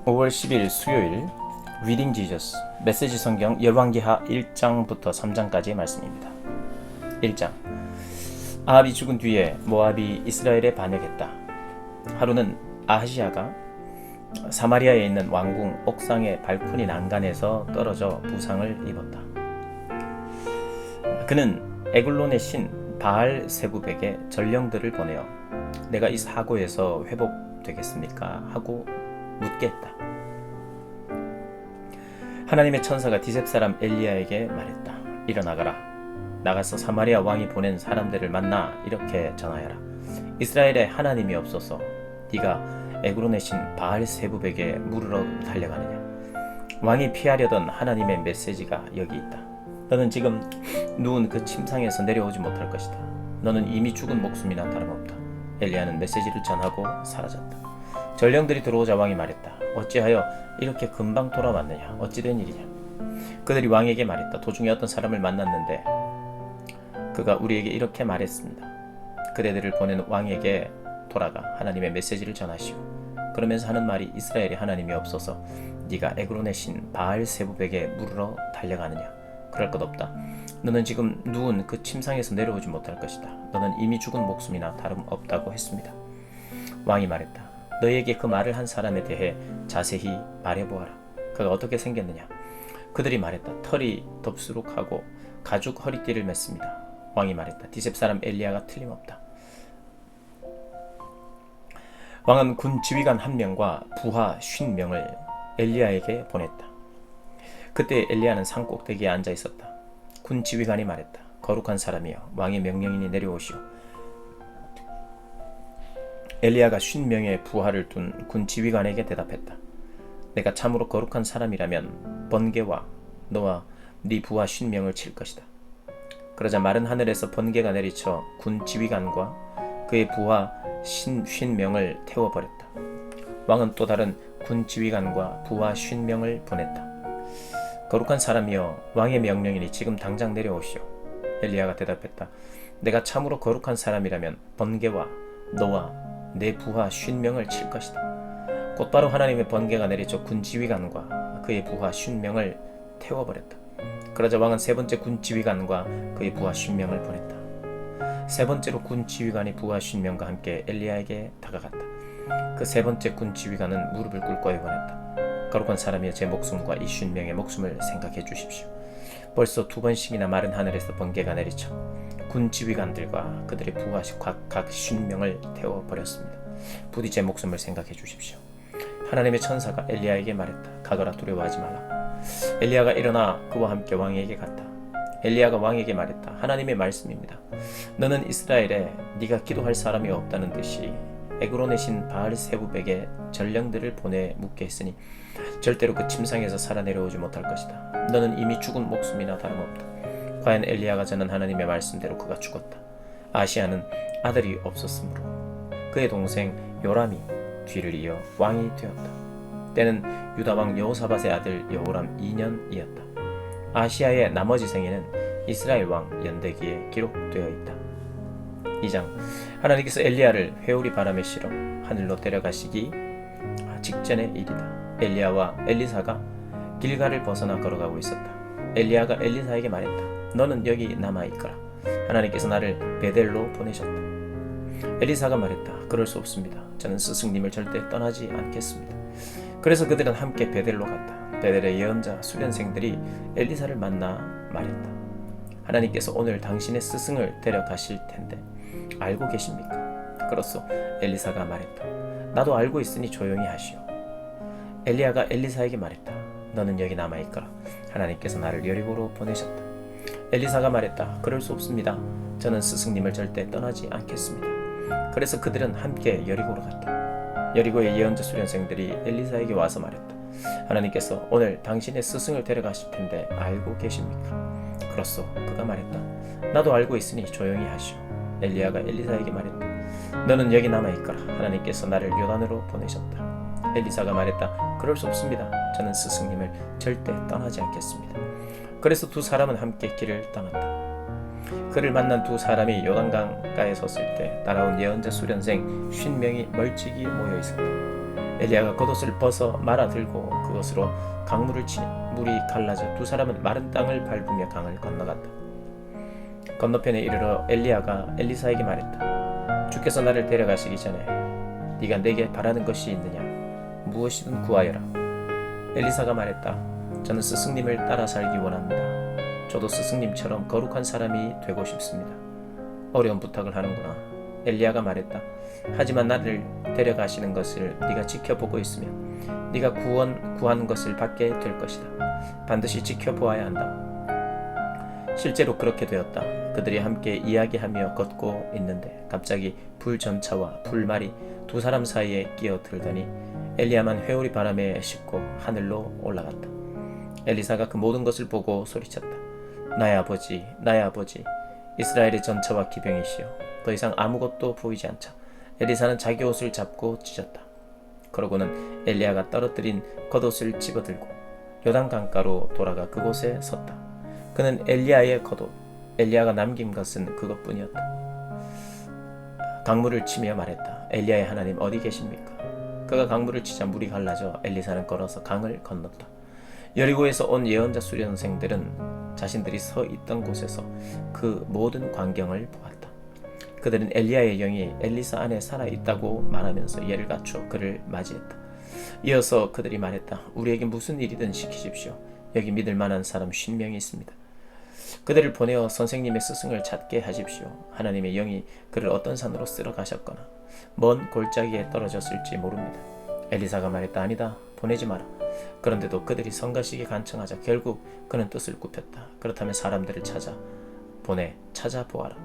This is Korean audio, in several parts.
5월 10일 수요일 리딩 지저스 메시지 성경 열왕기하 1장부터 3장까지의 말씀입니다. 1장. 아합이 죽은 뒤에 모압이 이스라엘에 반역했다. 하루는 아하시아가 사마리아에 있는 왕궁 옥상의 발코니 난간에서 떨어져 부상을 입었다. 그는 에글론의 신 바알 세부백에 전령들을 보내어 내가 이 사고에서 회복되겠습니까? 하고 묻게 했다. 하나님의 천사가 디셉 사람 엘리야에게 말했다. 일어나가라. 나가서 사마리아 왕이 보낸 사람들을 만나 이렇게 전하여라. 이스라엘에 하나님이 없어서 네가 에그론의 신 바알 세부백에 물으러 달려가느냐. 왕이 피하려던 하나님의 메시지가 여기 있다. 너는 지금 누운 그 침상에서 내려오지 못할 것이다. 너는 이미 죽은 목숨이나 다름없다. 엘리야는 메시지를 전하고 사라졌다. 전령들이 들어오자 왕이 말했다. 어찌하여 이렇게 금방 돌아왔느냐? 어찌 된 일이냐? 그들이 왕에게 말했다. 도중에 어떤 사람을 만났는데 그가 우리에게 이렇게 말했습니다. 그대들을 보낸 왕에게 돌아가 하나님의 메시지를 전하시오. 그러면서 하는 말이 이스라엘에 하나님이 없어서 네가 에그론의 신 바알 세부백에 물으러 달려가느냐? 그럴 것 없다. 너는 지금 누운 그 침상에서 내려오지 못할 것이다. 너는 이미 죽은 목숨이나 다름없다고 했습니다. 왕이 말했다. 너희에게 그 말을 한 사람에 대해 자세히 말해보아라. 그가 어떻게 생겼느냐? 그들이 말했다. 털이 덥수룩하고 가죽 허리띠를 맸습니다. 왕이 말했다. 디셉 사람 엘리야가 틀림없다. 왕은 군 지휘관 1명과 부하 50명을 엘리야에게 보냈다. 그때 엘리야는 산 꼭대기에 앉아 있었다. 군 지휘관이 말했다. 거룩한 사람이여, 왕의 명령이니 내려오시오. 엘리야가 50명의 부하를 둔 군 지휘관에게 대답했다. 내가 참으로 거룩한 사람이라면 번개와 너와 네 부하 50명을 칠 것이다. 그러자 마른 하늘에서 번개가 내리쳐 군 지휘관과 그의 부하 50명을 태워버렸다. 왕은 또 다른 군 지휘관과 부하 50명을 보냈다. 거룩한 사람이여, 왕의 명령이니 지금 당장 내려오시오. 엘리야가 대답했다. 내가 참으로 거룩한 사람이라면 번개와 너와 내 부하 50명을 칠 것이다. 곧바로 하나님의 번개가 내리쳐 군 지휘관과 그의 부하 50명을 태워버렸다. 그러자 왕은 세 번째 군 지휘관과 그의 부하 50명을 보냈다. 세 번째로 군 지휘관이 부하 50명과 함께 엘리야에게 다가갔다. 그 세 번째 군 지휘관은 무릎을 꿇고 애원했다. 거룩한 사람이여, 제 목숨과 이 50명의 목숨을 생각해 주십시오. 벌써 2번씩이나 마른 하늘에서 번개가 내리쳐 군 지휘관들과 그들의 부하 각 50명을 태워버렸습니다. 부디 제 목숨을 생각해 주십시오. 하나님의 천사가 엘리야에게 말했다. 가거라, 두려워하지 마라. 엘리야가 일어나 그와 함께 왕에게 갔다. 엘리야가 왕에게 말했다. 하나님의 말씀입니다. 너는 이스라엘에 네가 기도할 사람이 없다는 듯이 에그론의 신 바알 세부백에 전령들을 보내 묻게 했으니 절대로 그 침상에서 살아 내려오지 못할 것이다. 너는 이미 죽은 목숨이나 다름없다. 과연 엘리야가 전한 하나님의 말씀대로 그가 죽었다. 아시아는 아들이 없었으므로 그의 동생 요람이 뒤를 이어 왕이 되었다. 때는 유다 왕 여호사밧의 아들 여호람 2년이었다. 아시아의 나머지 생애는 이스라엘 왕 연대기에 기록되어 있다. 2장. 하나님께서 엘리야를 회오리 바람에 실어 하늘로 데려가시기 직전의 일이다. 엘리야와 엘리사가 길갈을 벗어나 걸어가고 있었다. 엘리야가 엘리사에게 말했다. 너는 여기 남아있거라. 하나님께서 나를 베델로 보내셨다. 엘리사가 말했다. 그럴 수 없습니다. 저는 스승님을 절대 떠나지 않겠습니다. 그래서 그들은 함께 베델로 갔다. 베델의 예언자 수련생들이 엘리사를 만나 말했다. 하나님께서 오늘 당신의 스승을 데려가실 텐데 알고 계십니까? 그렇소. 엘리사가 말했다. 나도 알고 있으니 조용히 하시오. 엘리야가 엘리사에게 말했다. 너는 여기 남아있거라. 하나님께서 나를 여리고로 보내셨다. 엘리사가 말했다. 그럴 수 없습니다. 저는 스승님을 절대 떠나지 않겠습니다. 그래서 그들은 함께 여리고로 갔다. 여리고의 예언자 수련생들이 엘리사에게 와서 말했다. 하나님께서 오늘 당신의 스승을 데려가실 텐데 알고 계십니까? 그렇소. 그가 말했다. 나도 알고 있으니 조용히 하시오. 엘리야가 엘리사에게 말했다. 너는 여기 남아있거라. 하나님께서 나를 요단으로 보내셨다. 엘리사가 말했다. 그럴 수 없습니다. 저는 스승님을 절대 떠나지 않겠습니다. 그래서 두 사람은 함께 길을 떠났다. 그를 만난 두 사람이 요단강가에 섰을 때 따라온 예언자 수련생 50명이 멀찍이 모여 있었다. 엘리야가 겉옷을 벗어 말아 들고 그것으로 강물을 치니 물이 갈라져 두 사람은 마른 땅을 밟으며 강을 건너갔다. 건너편에 이르러 엘리야가 엘리사에게 말했다. 주께서 나를 데려가시기 전에 네가 내게 바라는 것이 있느냐? 무엇이든 구하여라. 엘리사가 말했다. 저는 스승님을 따라 살기 원합니다. 저도 스승님처럼 거룩한 사람이 되고 싶습니다. 어려운 부탁을 하는구나. 엘리야가 말했다. 하지만 나를 데려가시는 것을 네가 지켜보고 있으면 네가 구하는 것을 받게 될 것이다. 반드시 지켜보아야 한다. 실제로 그렇게 되었다. 그들이 함께 이야기하며 걷고 있는데 갑자기 불전차와 불말이 두 사람 사이에 끼어들더니 엘리야만 회오리 바람에 싣고 하늘로 올라갔다. 엘리사가 그 모든 것을 보고 소리쳤다. 나의 아버지, 나의 아버지, 이스라엘의 전차와 기병이시여. 더 이상 아무것도 보이지 않자 엘리사는 자기 옷을 잡고 찢었다. 그러고는 엘리야가 떨어뜨린 겉옷을 집어들고 요단 강가로 돌아가 그곳에 섰다. 그는 엘리야의 겉옷, 엘리야가 남긴 것은 그것뿐이었다. 강물을 치며 말했다. 엘리야의 하나님 어디 계십니까? 그가 강물을 치자 물이 갈라져 엘리사는 걸어서 강을 건넜다. 여리고에서 온 예언자 수련생들은 자신들이 서 있던 곳에서 그 모든 광경을 보았다. 그들은 엘리야의 영이 엘리사 안에 살아있다고 말하면서 예를 갖추어 그를 맞이했다. 이어서 그들이 말했다. 우리에게 무슨 일이든 시키십시오. 여기 믿을 만한 사람 50명이 있습니다. 그들을 보내어 선생님의 스승을 찾게 하십시오. 하나님의 영이 그를 어떤 산으로 쓸어 가셨거나 먼 골짜기에 떨어졌을지 모릅니다. 엘리사가 말했다. 아니다. 보내지 마라. 그런데도 그들이 성가시게 간청하자 결국 그는 뜻을 굽혔다. 그렇다면 사람들을 찾아보아라.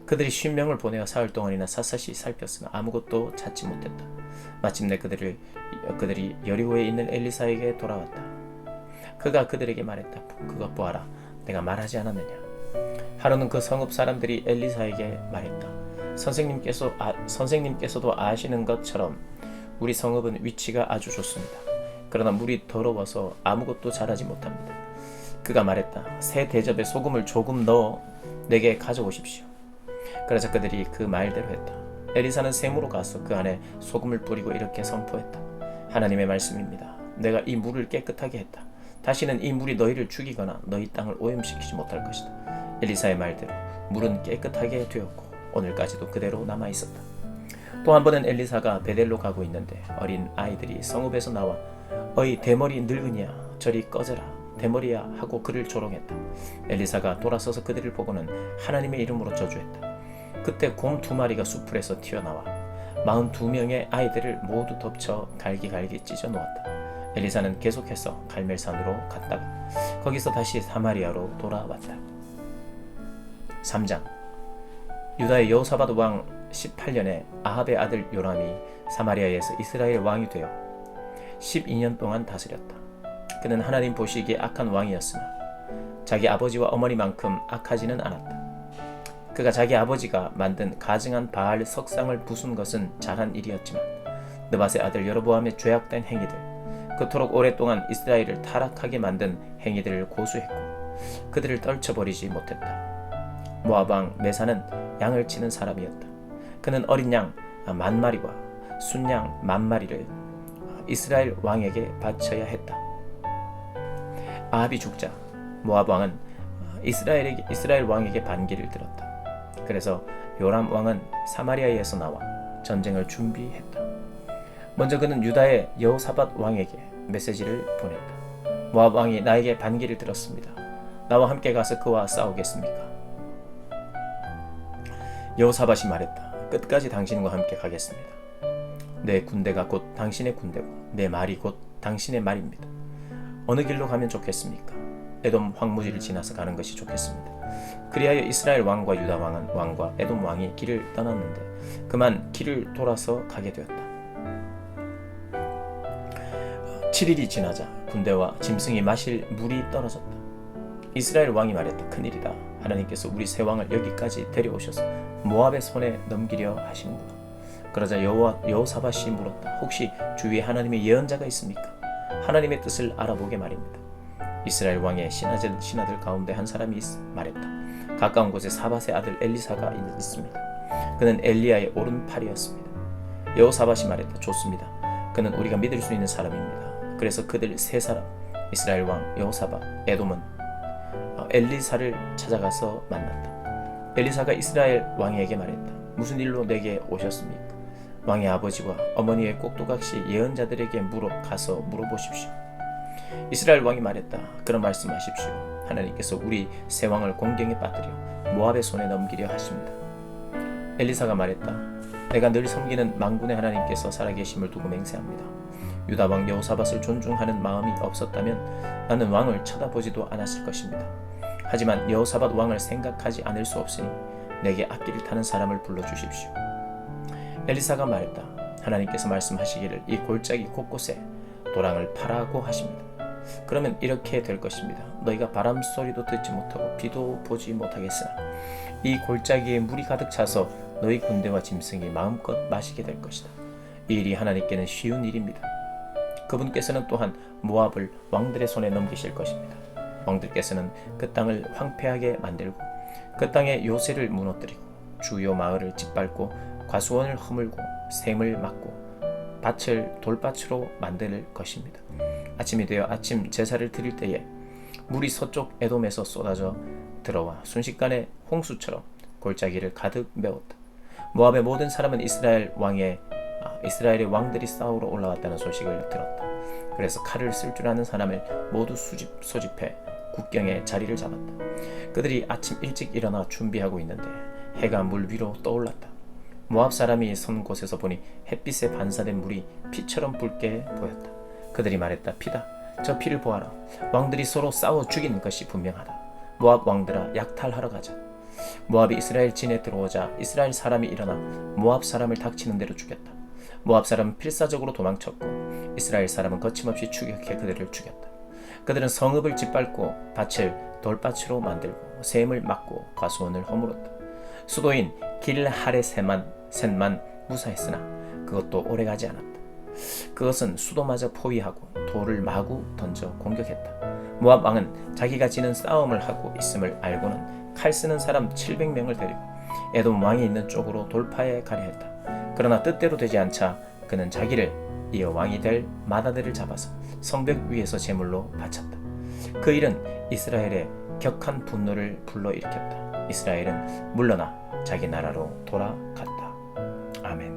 그들이 50명을 보내어 사흘 동안이나 샅샅이 살폈으나 아무것도 찾지 못했다. 마침내 그들이 여리고에 있는 엘리사에게 돌아왔다. 그가 그들에게 말했다. 그것 보아라. 내가 말하지 않았느냐? 하루는 그 성읍 사람들이 엘리사에게 말했다. 선생님께서도 아시는 것처럼 우리 성읍은 위치가 아주 좋습니다. 그러나 물이 더러워서 아무것도 잘하지 못합니다. 그가 말했다. 새 대접에 소금을 조금 넣어 내게 가져오십시오. 그러자 그들이 그 말대로 했다. 엘리사는 샘으로 가서 그 안에 소금을 뿌리고 이렇게 선포했다. 하나님의 말씀입니다. 내가 이 물을 깨끗하게 했다. 다시는 이 물이 너희를 죽이거나 너희 땅을 오염시키지 못할 것이다. 엘리사의 말대로 물은 깨끗하게 되었고 오늘까지도 그대로 남아있었다. 또 한 번은 엘리사가 베델로 가고 있는데 어린 아이들이 성읍에서 나와 어이 대머리 늙은이야 저리 꺼져라 대머리야 하고 그를 조롱했다. 엘리사가 돌아서서 그들을 보고는 하나님의 이름으로 저주했다. 그때 곰 2마리가 수풀에서 튀어나와 42명의 아이들을 모두 덮쳐 갈기갈기 찢어 놓았다. 엘리사는 계속해서 갈멜산으로 갔다가 거기서 다시 사마리아로 돌아왔다. 3장. 유다의 여호사밧 왕 18년에 아합의 아들 요람이 사마리아에서 이스라엘 왕이 되어 12년 동안 다스렸다. 그는 하나님 보시기에 악한 왕이었으나 자기 아버지와 어머니만큼 악하지는 않았다. 그가 자기 아버지가 만든 가증한 바알 석상을 부순 것은 잘한 일이었지만 느밧의 아들 여로보암의 죄악된 행위들, 그토록 오랫동안 이스라엘을 타락하게 만든 행위들을 고수했고 그들을 떨쳐버리지 못했다. 모압 왕 메사는 양을 치는 사람이었다. 그는 어린 양 10,000마리와 순양 10,000마리를 이스라엘 왕에게 바쳐야 했다. 아합이 죽자 모압 왕은 이스라엘 왕에게 반기를 들었다. 그래서 요람 왕은 사마리아에서 나와 전쟁을 준비했다. 먼저 그는 유다의 여호사밧 왕에게 메시지를 보냈다. 모압 왕이 나에게 반기를 들었습니다. 나와 함께 가서 그와 싸우겠습니까? 여호사밧이 말했다. 끝까지 당신과 함께 가겠습니다. 내 군대가 곧 당신의 군대고 내 말이 곧 당신의 말입니다. 어느 길로 가면 좋겠습니까? 에돔 황무지를 지나서 가는 것이 좋겠습니다. 그리하여 이스라엘 왕과 유다 왕과 에돔 왕이 길을 떠났는데 그만 길을 돌아서 가게 되었다. 7일이 지나자 군대와 짐승이 마실 물이 떨어졌다. 이스라엘 왕이 말했다. 큰일이다. 하나님께서 우리 세 왕을 여기까지 데려오셔서 모압의 손에 넘기려 하시는구나. 그러자 여호사밧이 물었다. 혹시 주위에 하나님의 예언자가 있습니까? 하나님의 뜻을 알아보게 말입니다. 이스라엘 왕의 신하들 가운데 한 사람이 말했다. 가까운 곳에 사밧의 아들 엘리사가 있습니다. 그는 엘리야의 오른팔이었습니다. 여호사밧이 말했다. 좋습니다. 그는 우리가 믿을 수 있는 사람입니다. 그래서 그들 세 사람, 이스라엘 왕 여호사밧, 에돔은 엘리사를 찾아가서 만났다. 엘리사가 이스라엘 왕에게 말했다. 무슨 일로 내게 오셨습니까? 왕의 아버지와 어머니의 꼭두각시 예언자들에게 가서 물어보십시오. 이스라엘 왕이 말했다. 그런 말씀하십시오. 하나님께서 우리 세 왕을 공경에 빠뜨려 모압의 손에 넘기려 하십니다. 엘리사가 말했다. 내가 늘 섬기는 만군의 하나님께서 살아계심을 두고 맹세합니다. 유다 왕 여호사밧을 존중하는 마음이 없었다면 나는 왕을 쳐다보지도 않았을 것입니다. 하지만 여호사밧 왕을 생각하지 않을 수 없으니 내게 악기를 타는 사람을 불러주십시오. 엘리사가 말했다. 하나님께서 말씀하시기를 이 골짜기 곳곳에 도랑을 파라고 하십니다. 그러면 이렇게 될 것입니다. 너희가 바람 소리도 듣지 못하고 비도 보지 못하겠으나 이 골짜기에 물이 가득 차서 너희 군대와 짐승이 마음껏 마시게 될 것이다. 이 일이 하나님께는 쉬운 일입니다. 그분께서는 또한 모압을 왕들의 손에 넘기실 것입니다. 왕들께서는 그 땅을 황폐하게 만들고 그 땅의 요새를 무너뜨리고 주요 마을을 짓밟고 과수원을 허물고 샘을 막고 밭을 돌밭으로 만들 것입니다. 아침이 되어 아침 제사를 드릴 때에 물이 서쪽 에돔에서 쏟아져 들어와 순식간에 홍수처럼 골짜기를 가득 메웠다. 모압의 모든 사람은 이스라엘의 왕들이 싸우러 올라왔다는 소식을 들었다. 그래서 칼을 쓸 줄 아는 사람을 모두 소집해 국경에 자리를 잡았다. 그들이 아침 일찍 일어나 준비하고 있는데 해가 물 위로 떠올랐다. 모압 사람이 선 곳에서 보니 햇빛에 반사된 물이 피처럼 붉게 보였다. 그들이 말했다. 피다. 저 피를 보아라. 왕들이 서로 싸워 죽이는 것이 분명하다. 모압 왕들아, 약탈하러 가자. 모압이 이스라엘 진에 들어오자 이스라엘 사람이 일어나 모압 사람을 닥치는 대로 죽였다. 모압 사람은 필사적으로 도망쳤고 이스라엘 사람은 거침없이 추격해 그들을 죽였다. 그들은 성읍을 짓밟고 밭을 돌밭으로 만들고 샘을 막고 과수원을 허물었다. 수도인 길하레셋만 무사했으나 그것도 오래가지 않았다. 그것은 수도마저 포위하고 돌을 마구 던져 공격했다. 모압 왕은 자기가 지는 싸움을 하고 있음을 알고는 칼 쓰는 사람 700명을 데리고 에돔 왕이 있는 쪽으로 돌파해 가려 했다. 그러나 뜻대로 되지 않자 그는 자기를 이어 왕이 될 마다들을 잡아서 성벽 위에서 제물로 바쳤다. 그 일은 이스라엘의 격한 분노를 불러일으켰다. 이스라엘은 물러나 자기 나라로 돌아갔다. 아멘.